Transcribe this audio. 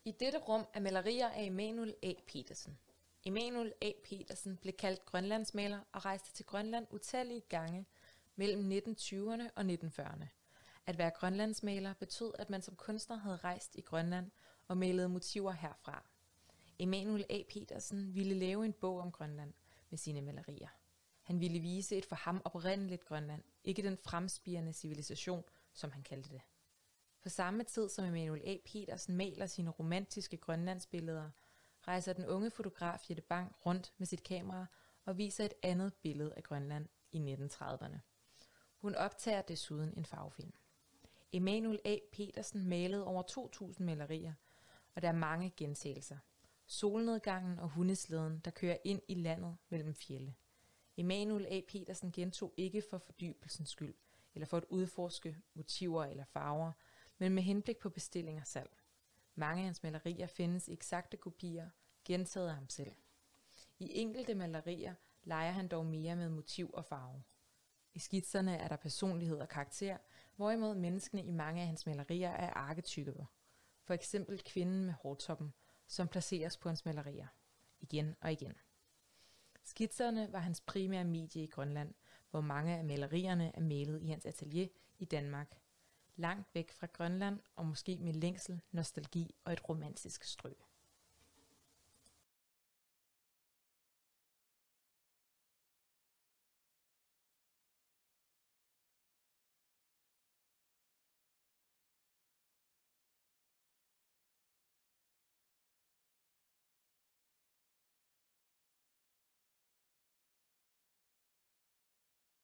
I dette rum er malerier af Emanuel A. Petersen. Emanuel A. Petersen blev kaldt grønlandsmaler og rejste til Grønland utallige gange mellem 1920'erne og 1940'erne. At være grønlandsmaler betød, at man som kunstner havde rejst i Grønland og malede motiver herfra. Emanuel A. Petersen ville lave en bog om Grønland med sine malerier. Han ville vise et for ham oprindeligt Grønland, ikke den fremspirende civilisation, som han kaldte det. På samme tid som Emanuel A. Petersen maler sine romantiske grønlandsbilleder, rejser den unge fotograf Jette Bang rundt med sit kamera og viser et andet billede af Grønland i 1930'erne. Hun optager desuden en farvefilm. Emanuel A. Petersen malede over 2.000 malerier, og der er mange gentagelser. Solnedgangen og hundeslæden, der kører ind i landet mellem fjelde. Emanuel A. Petersen gentog ikke for fordybelsens skyld, eller for at udforske motiver eller farver, men med henblik på bestilling og salg. Mange af hans malerier findes i eksakte kopier, gentaget af ham selv. I enkelte malerier leger han dog mere med motiv og farve. I skitserne er der personlighed og karakter, hvorimod menneskene i mange af hans malerier er arketyper. For eksempel kvinden med hårtoppen, som placeres på hans malerier. Igen og igen. Skitserne var hans primære medie i Grønland, hvor mange af malerierne er malet i hans atelier i Danmark. Langt væk fra Grønland og måske med længsel, nostalgi og et romantisk strøg.